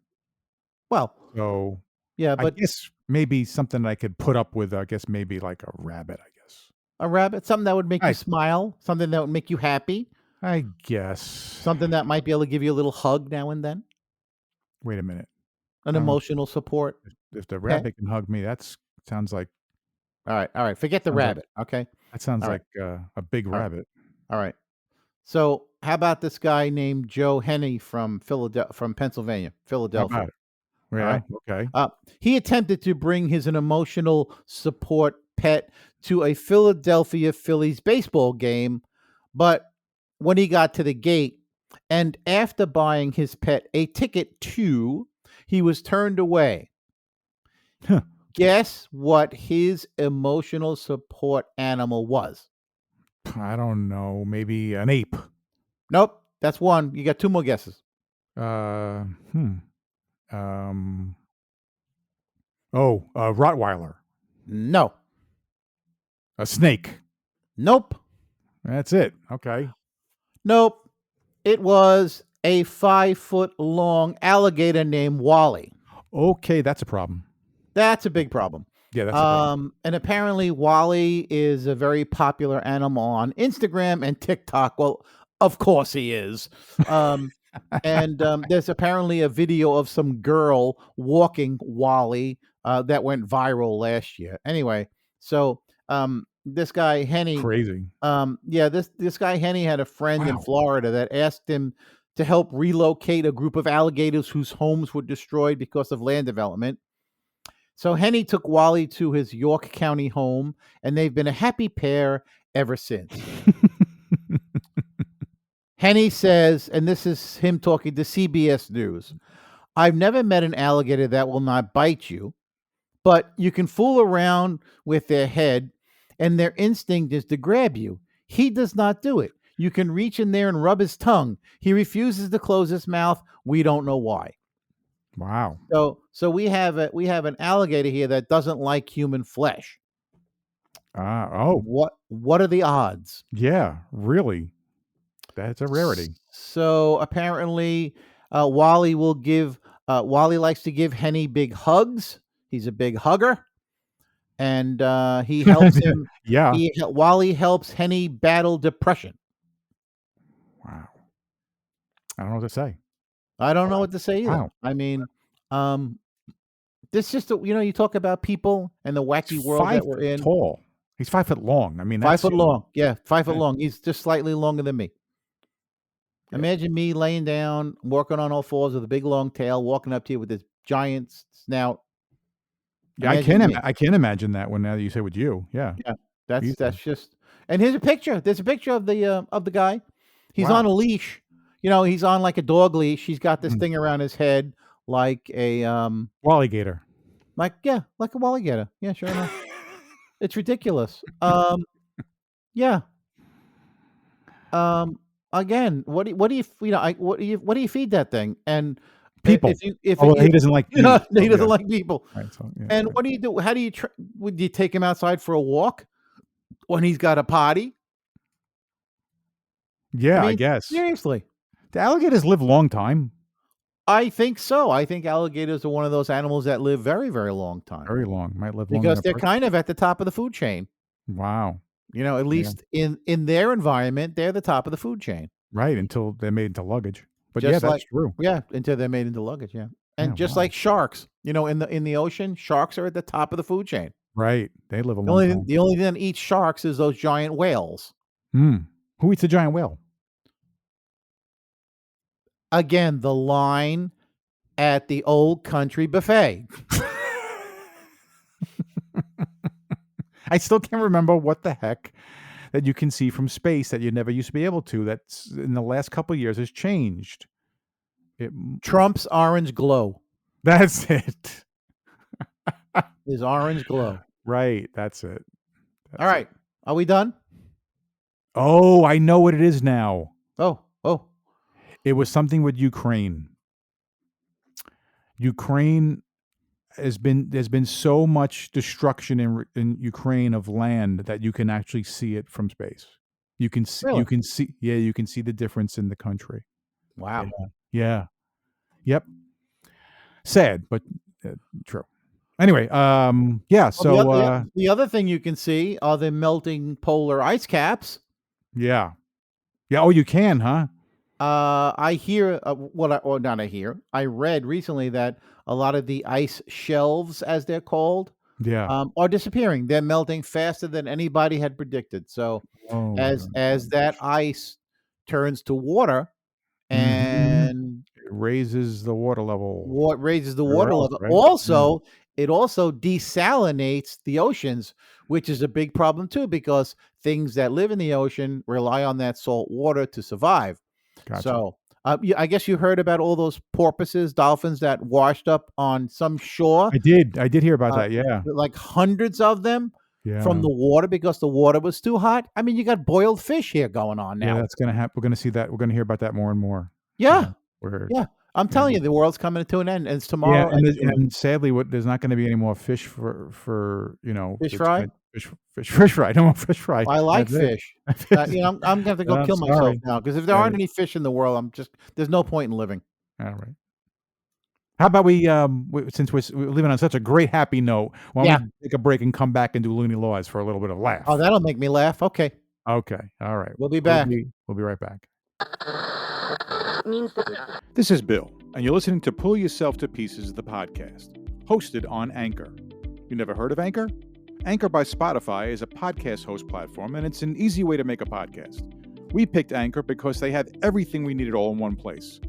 Well, so yeah, I but guess maybe something I could put up with, I guess maybe like a rabbit, I guess. a rabbit, something that would make you I smile, something that would make you happy, I guess. something that might be able to give you a little hug now and then, Wait a minute. an I don't know emotional support if the pet. rabbit can hug me, that's sounds like Alright, forget the sounds like rabbit, okay? that sounds Alright, like, a big alright, rabbit. alright. So, how about this guy named Joe Henney from Pennsylvania, How Philadelphia, about it? all Yeah, right? okay. He attempted to bring an emotional support pet to a Philadelphia Phillies baseball game, but when he got to the gate and after buying his pet a ticket to, he was turned away. Guess what his emotional support animal was? I don't know, maybe an ape. Nope, that's one. You got two more guesses. Uh, hmm. Um, a Rottweiler, No, a snake. Nope. That's it. Okay. Nope. It was a 5-foot long alligator named Wally. Okay, that's a problem. That's a big problem. Yeah, that's a problem. And apparently Wally is a very popular animal on Instagram and TikTok. Well, of course he is. And there's apparently a video of some girl walking Wally that went viral last year. Anyway, so this guy Henny, Crazy. this guy Henny had a friend in Wow. Florida that asked him to help relocate a group of alligators whose homes were destroyed because of land development. So Henny took Wally to his York County home, and they've been a happy pair ever since. Henny says, and this is him talking to CBS News, "I've never met an alligator that will not bite you, but you can fool around with their head, and their instinct is to grab you. He does not do it. You can reach in there and rub his tongue. He refuses to close his mouth. We don't know why." Wow. So we have an alligator here that doesn't like human flesh. Oh, What are the odds? yeah, really. That's a rarity. So apparently, Wally likes to give Henny big hugs. He's a big hugger, and he helps him. Yeah. Wally helps Henny battle depression. Wow. I don't know what to say. I don't know what to say either. Wow. I mean, this just you talk about people and the wacky He's world 5 that we're foot in. tall. He's 5 foot long. I mean, 5 that's foot long. Yeah, 5 foot Yeah. long. He's just slightly longer than me. Yeah. Imagine me laying down, walking on all fours with a big long tail, walking up to you with this giant snout. Yeah, Imagine me. I can imagine that when now that you say with you. Yeah. Yeah, that's Easily. just. And here's a picture. There's a picture of the guy. He's Wow. on a leash. He's on like a dog leash. He's got this Mhm. thing around his head, like a Walligator. like a alligator. Yeah, sure enough. It's ridiculous. Yeah. Again, what do you feed that thing? And People. if Oh, well, he doesn't like he people. doesn't Yeah. like people. Right, so, yeah, And yeah. what do you do? How do you would you take him outside for a walk when he's got a potty? Yeah, I mean, guess. seriously. The alligators live a long time. I think so. I think alligators are one of those animals that live very, very long time Very long. Might live longer because than they're a person. kind of at the top of the food chain. Wow. At least in their environment, they're the top of the food chain. Right, until they're made into luggage. But Just yeah, that's like- true. Yeah, until they're made into luggage. Yeah, and Yeah, just wow. like sharks, in the ocean, sharks are at the top of the food chain. Right. They live a The long only time. the only thing that eats sharks is those giant whales. Who eats a giant whale? Again, the line at the Old Country Buffet. I still can't remember what the heck that you can see from space that you never used to be able to. That's in the last couple of years has changed. Trump's orange glow. That's it. His orange glow. Right. That's it. All right. Are we done? Oh, I know what it is now. Oh. It was something with Ukraine. Ukraine there's been so much destruction in Ukraine of land that you can actually see it from space. You can see, Really? you can see the difference in the country. Wow. Yeah. Yep. Sad, but true. Anyway, yeah. So the other thing you can see are the melting polar ice caps. yeah. Oh, you can, huh? I hear I read recently that a lot of the ice shelves, as they're called, Yeah. are disappearing. They're melting faster than anybody had predicted. So Oh, as that ice turns to water and it raises the water level. what raises the Or water else, level, right? also it also desalinates the oceans, which is a big problem too, because things that live in the ocean rely on that salt water to survive. Gotcha. So I guess you heard about all those porpoises, dolphins that washed up on some shore. I did hear about that. Yeah. Like hundreds of them Yeah. from the water because the water was too hot. I mean, you got boiled fish here going on now. Yeah, that's gonna happen. We're gonna see that. We're gonna hear about that more and more. Yeah. Yeah. I'm telling you, the world's coming to an end. And it's tomorrow. Yeah, and sadly, there's not going to be any more fish for Fish it's fry? gonna- Fish fry. No more fish fry. I like That's it. fish. I'm gonna have to go I'm kill myself sorry. now because if there aren't any fish in the world, there's no point in living. All right. How about since we're leaving on such a great happy note, why don't we take a break and come back and do Looney Laws for a little bit of laugh? Oh, that'll make me laugh. Okay. Okay. All right. We'll be back. We'll be right back. This is Bill, and you're listening to Pull Yourself to Pieces, the podcast, hosted on Anchor. You never heard of Anchor? Anchor by Spotify is a podcast host platform, and it's an easy way to make a podcast. We picked Anchor because they have everything we needed all in one place.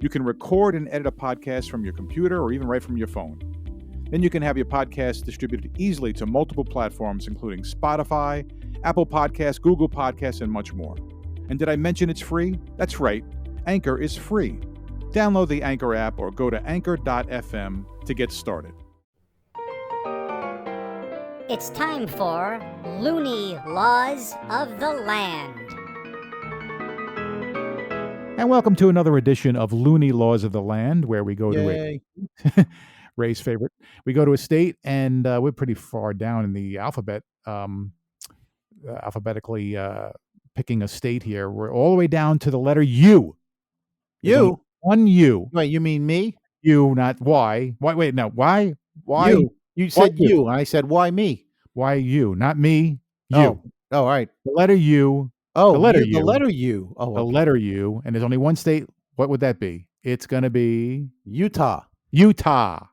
You can record and edit a podcast from your computer or even right from your phone. Then you can have your podcast distributed easily to multiple platforms, including Spotify, Apple Podcasts, Google Podcasts, and much more. And did I mention it's free? That's right. Anchor is free. Download the Anchor app or go to anchor.fm to get started. It's time for Looney Laws of the Land. And welcome to another edition of Looney Laws of the Land, where we go to Ray's favorite. We go to a state, and we're pretty far down in the alphabet, alphabetically picking a state here. We're all the way down to the letter U. You? One U. Wait, you mean me? U, not Y. Wait, no. Why? Why? You said you, and I said, why me? Why you? Not me. You. Oh, all right. The letter U. Oh, the letter U. U. The letter U. Oh, the letter U. And there's only one state. What would that be? It's going to be Utah. Utah.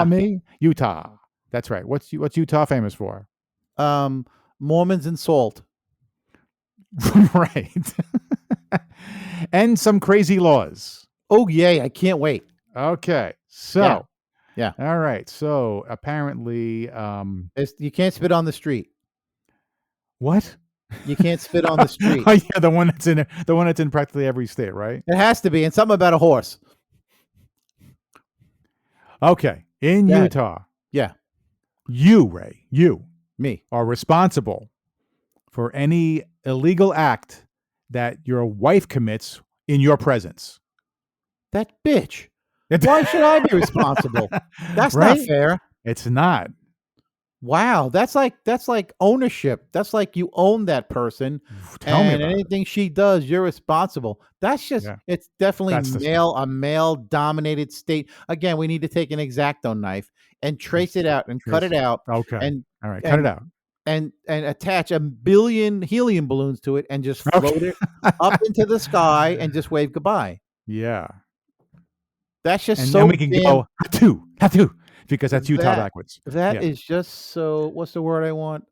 Me? Utah. That's right. What's Utah famous for? Mormons and salt. Right. And some crazy laws. Oh, yay. I can't wait. Okay. So. Yeah. All right. So apparently, you can't spit on the street. What? You can't spit on the street. Oh yeah, the one that's in practically every state, right? It has to be, and something about a horse. Okay. In Utah. Yeah. You, Ray, me, are responsible for any illegal act that your wife commits in your presence. That bitch. Why should I be responsible? That's right? not fair. It's not. Wow, that's like ownership. That's like you own that person, Tell me and about anything she does, you're responsible. That's just it's definitely a male dominated state. Again, we need to take an X-Acto knife and trace it out and cut it out. Okay. And all right, cut it out. And attach 1 billion helium balloons to it and just float it up into the sky and just wave goodbye. Yeah. That's just and so. And then we can go hatu, because that's Utah backwards. That is just so. What's the word I want?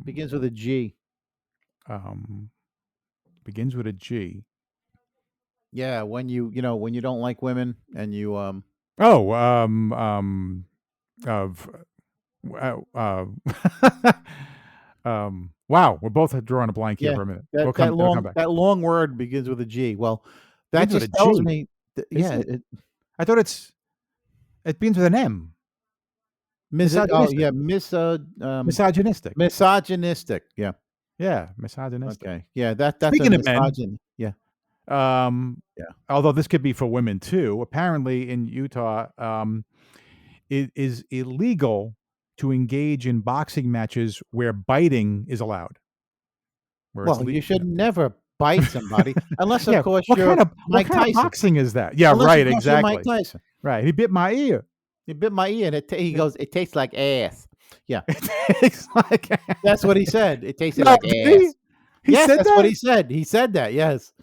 Begins with a G. Begins with a G. Yeah, when you don't like women and you wow, we're both drawing a blank here for a minute. That long word begins with a G. Well, that just tells me. I thought it begins with an M. Misogynistic. Misogynistic. Yeah. Yeah, misogynistic. Okay. Yeah, that's Speaking a of misogyny. Yeah. Although this could be for women too. Apparently in Utah, it is illegal to engage in boxing matches where biting is allowed. Well, you should never bite somebody unless, of course, what you're kind of Mike Tyson. What kind of boxing is that? Yeah, unless right, exactly. Mike Tyson. Right. He bit my ear. He bit my ear, and he goes, "It tastes like ass." Yeah, it tastes like ass. That's what he said. It tasted like ass. He said that's that? what he said. He said that. Yes.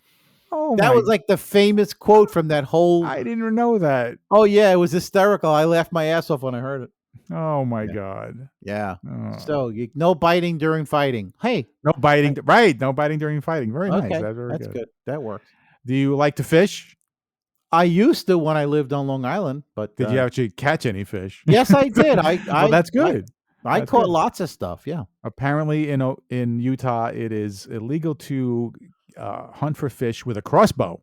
Oh, that was like the famous quote from that whole. I didn't even know that. Oh yeah, it was hysterical. I laughed my ass off when I heard it. Oh my God. Yeah. Oh. So no biting during fighting. Hey. No biting. Right. No biting during fighting. Very nice. That's good. That works. Do you like to fish? I used to when I lived on Long Island, but did you actually catch any fish? Yes, I did. Well, that's good. I caught lots of stuff. Yeah. Apparently, in Utah, it is illegal to hunt for fish with a crossbow.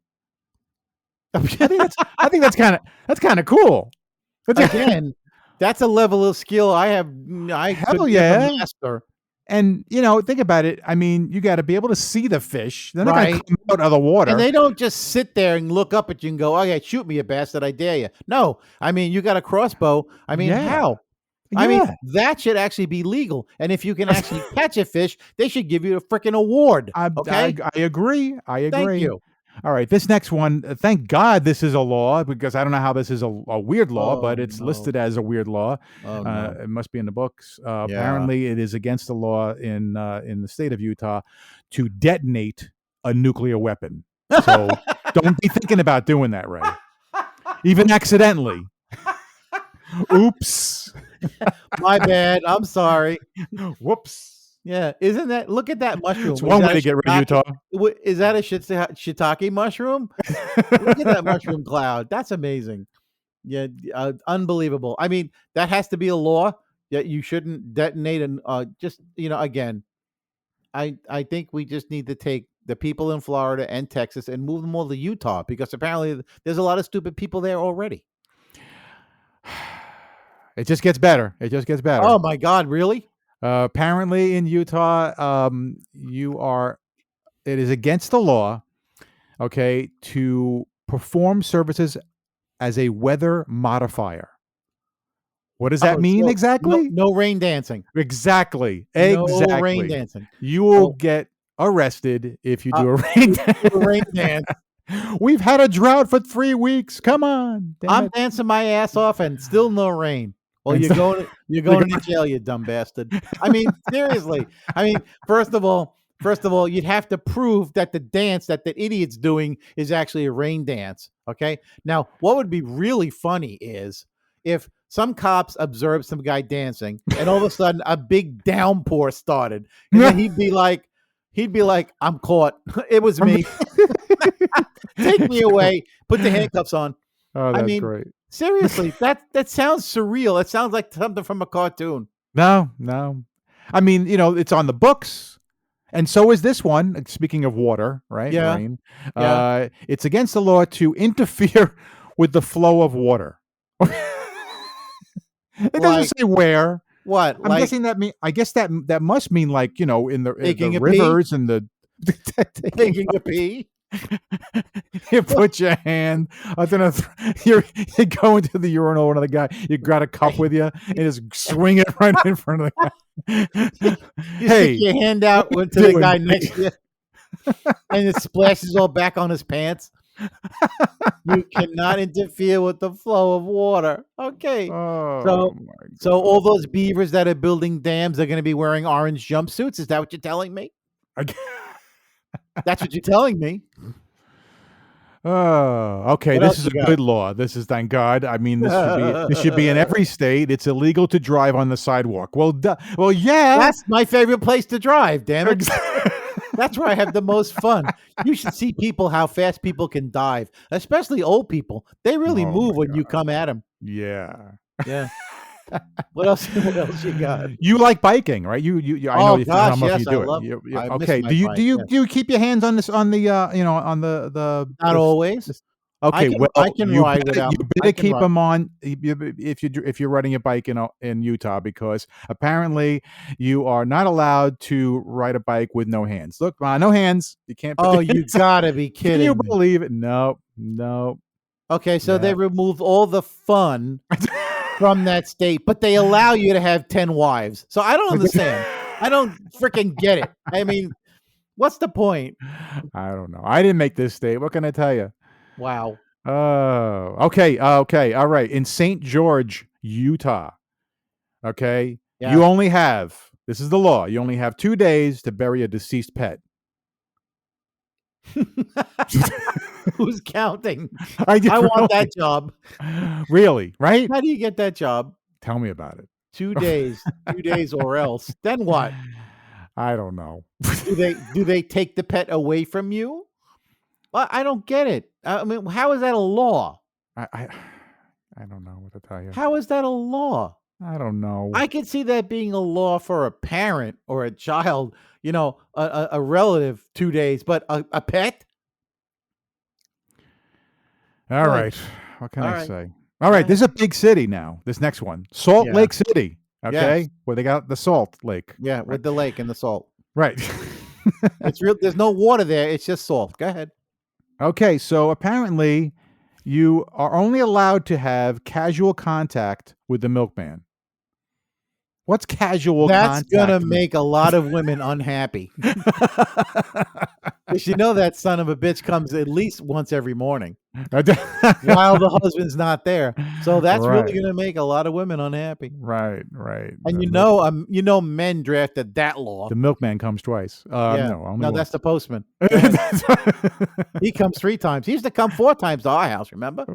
I think that's kind of cool. Again, that's a level of skill I have. Hell yeah. Master. And, think about it. I mean, you got to be able to see the fish. They're not going to come out of the water. And they don't just sit there and look up at you and go, "Oh, yeah, shoot me, you bastard. I dare you." No. I mean, you got a crossbow. I mean, how? I mean, Yeah. that should actually be legal. And if you can actually catch a fish, they should give you a freaking award. Okay? I agree. I Thank agree. you. All right, this next one, thank God this is a law, because I don't know how this is a weird law, but Oh, it's no. listed as a weird law. Oh, no. It must be in the books. Yeah. Apparently, it is against the law in the state of Utah to detonate a nuclear weapon. So don't be thinking about doing that, Ray. Even accidentally. Oops. My bad. I'm sorry. Whoops. Yeah. Isn't that, look at that mushroom. It's one way to get rid of Utah. Is that a shiitake mushroom? Look at that mushroom cloud. That's amazing. Yeah. Unbelievable. I mean, that has to be a law that you shouldn't detonate. And just, again, I think we just need to take the people in Florida and Texas and move them all to Utah, because apparently there's a lot of stupid people there already. It just gets better. It just gets better. Oh my God, really? Apparently in Utah, it is against the law, okay, to perform services as a weather modifier. What does that mean exactly? No rain dancing. Exactly. No rain dancing. You will get arrested if you do a rain dance. Rain dance. We've had a drought for 3 weeks. Come on. I'm dancing my ass off and still no rain. Well, you're going to jail, you dumb bastard. I mean, seriously. I mean, first of all, you'd have to prove that the dance that the idiot's doing is actually a rain dance. Okay. Now, what would be really funny is if some cops observed some guy dancing and all of a sudden a big downpour started, and then he'd be like, I'm caught. It was me. Take me away. Put the handcuffs on. Oh, that's great. Seriously, that sounds surreal. It sounds like something from a cartoon. No. I mean, it's on the books. And so is this one. Speaking of water, right? Yeah. Rain. Yeah. It's against the law to interfere with the flow of water. It doesn't say where. What? I'm guessing I guess that must mean like, in the rivers and the taking a pee. You put your hand. You go into the urinal. One of the guy, you got a cup with you and just swing it right in front of the guy. You stick your hand out to the guy next to you, and it splashes all back on his pants. You cannot interfere with the flow of water. Okay. So all those beavers that are building dams are going to be wearing orange jumpsuits. Is that what you're telling me? That's what you're telling me. Oh, okay. This is a good law. This is, thank God. I mean, this should be in every state. It's illegal to drive on the sidewalk. Well, yeah. That's my favorite place to drive, damn it. That's where I have the most fun. You should see how fast people can dive, especially old people. They really move when you come at them. Yeah. Yeah. What else you got? You like biking, right? You I know you gosh, how much yes, you do I love, it. I Okay. miss Do my you bike, do you keep your hands on on the Not always. Okay, I can ride without. You better keep them on if you're riding a bike in Utah, because apparently you are not allowed to ride a bike with no hands. Look, no hands. You can't. Oh, you gotta be kidding! Can you believe it? No. Okay, so they removed all the fun from that state, but they allow you to have 10 wives. So I don't understand. I don't freaking get it. I mean, what's the point? I don't know. I didn't make this state. What can I tell you? Wow. Oh, okay. All right. In St. George, Utah, okay, you only have, this is the law, you only have 2 days to bury a deceased pet. Who's counting? I want that job. Really? Right? How do you get that job? Tell me about it. 2 days. 2 days or else. Then what? I don't know. Do they take the pet away from you? Well, I don't get it. I mean, how is that a law? I don't know what to tell you. How is that a law? I don't know. I could see that being a law for a parent or a child, a relative, 2 days, but a pet? All right. What can I say? All right. This is a big city now. This next one, Salt Lake City. Okay. Yes. Where they got the Salt Lake. Yeah. With the lake and the salt. Right. It's real. There's no water there. It's just salt. Go ahead. Okay. So apparently you are only allowed to have casual contact with the milkman. What's casual That's contact? gonna make a lot of women unhappy. Because you know that son of a bitch comes at least once every morning while the husband's not there. So that's really Right. gonna make a lot of women unhappy. Right. And The you know, men drafted that law. the milkman comes twice. Yeah. No, only No, once. that's the postman. Go ahead. That's- He comes 3 times. He used to come 4 times to our house, remember?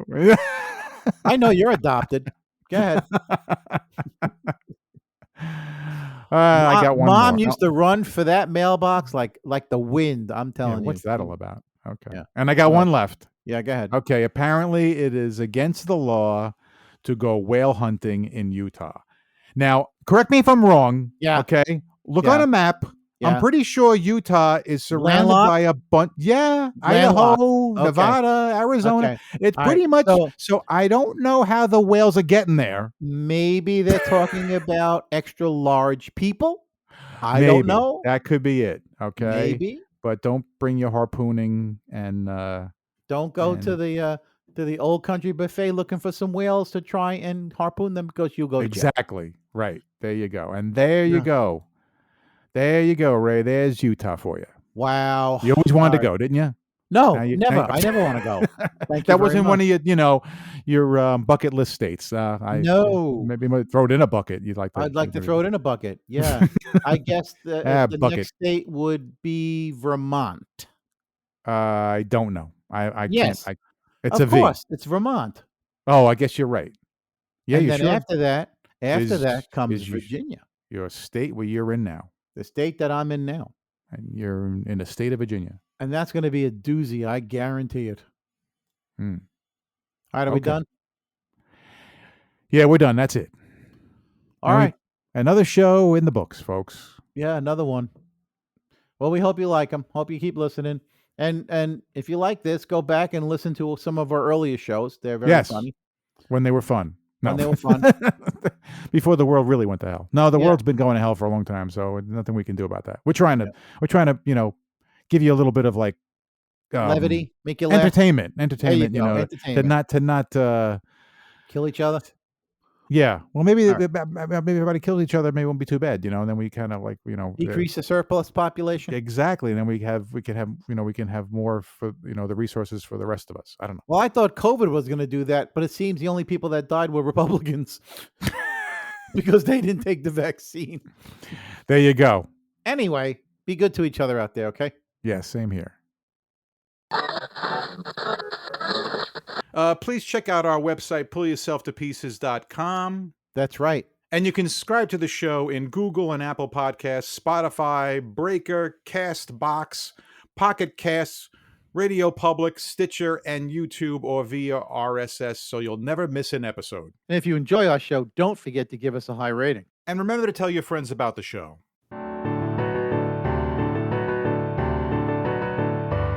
I know you're adopted. Go ahead. I got one Mom more. used to run for that mailbox like the wind, I'm Yeah, telling you. what's that all about? Okay. Yeah. And I got one left. Yeah, go ahead. Okay, apparently it is against the law to go whale hunting in Utah. Now, correct me if I'm wrong. Yeah. Okay. Look Yeah. on a map. I'm Yeah. pretty sure Utah is surrounded Landlocked? by a bunch. Yeah, Landlocked. Idaho, Okay. Nevada, Arizona. Okay. It's All pretty right. much. So I don't know how the whales are getting there. Maybe they're talking about extra large people. I don't Maybe. know. That could be it. Okay. Maybe. But don't bring your harpooning and Don't go to and- the old country buffet looking for some whales to try and harpoon them because you'll go to jail. exactly. Right. There you go. And there you Yeah. go. There you go, Ray. There's Utah for you. Wow. You always wanted to All go, didn't you? No, Now you- never. now- I never want to go. Thank you That very wasn't one much. of your bucket list states. No. Maybe throw it in a bucket. You'd like to. I'd like to throw it in a bucket. Yeah. I guess the bucket. next state would be Vermont. I don't know. I Yes. can't. It's Of a V. course, it's Vermont. Oh, I guess you're right. Yeah, And you then sure? after that comes is you- Virginia, Your state where you're in now, the state that I'm in now. and you're in the state of Virginia. And that's going to be a doozy, I guarantee it. Hmm. All right, are we Okay. done? Yeah, we're done. That's it. All right. Another show in the books, folks. Yeah, another one. Well, we hope you like them. Hope you keep listening. And if you like this, go back and listen to some of our earlier shows. They're very Yes. funny. When they were fun. No. When they were fun. Before the world really went to hell. No, the Yeah. world's been going to hell for a long time, so nothing we can do about that. We're trying to, give you a little bit of like Levity, make you laugh, entertainment, go, to entertainment. not kill each other. yeah. Well, maybe All right. maybe everybody kills each other. Maybe it won't be too bad, and then we kind of like Decrease the surplus population. exactly, and then we can have more for the resources for the rest of us. I don't know. Well, I thought COVID was going to do that, but it seems the only people that died were Republicans because they didn't take the vaccine. There you go. Anyway, be good to each other out there, okay? Yeah, same here. Please check out our website, pullyourselftopieces.com. That's right. And you can subscribe to the show in Google and Apple Podcasts, Spotify, Breaker, Castbox, Pocket Casts, Radio Public, Stitcher, and YouTube, or via RSS, so you'll never miss an episode. And if you enjoy our show, don't forget to give us a high rating. And remember to tell your friends about the show.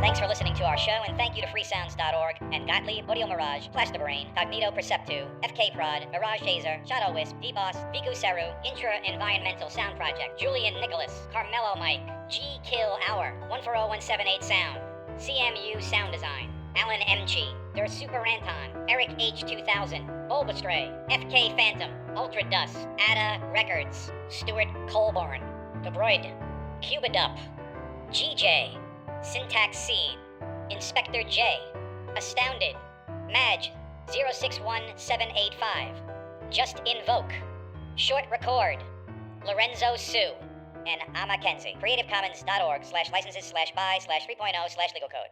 Thanks for listening to our show, and thank you to freesounds.org and Gottlieb, Audio Mirage, Plastabrain, Cognito Perceptu, FK Prod, Mirage Taser, Shadow Wisp, D-Boss, Viku Seru, Intra Environmental Sound Project, Julian Nicholas, Carmelo Mike, G Kill Hour, 140178 Sound, CMU Sound Design, Alan MG, Der Super Anton, Eric H2000, Bulbastray, FK Phantom, Ultra Dust, Ada Records, Stuart Colborn, Debroid, Cubidup, GJ, Syntax Seed, Inspector J, Astounded, Madge 061785, Just Invoke, Short Record, Lorenzo Sue, and I'm Mackenzie. CreativeCommons.org/licenses/by/3.0/legal code.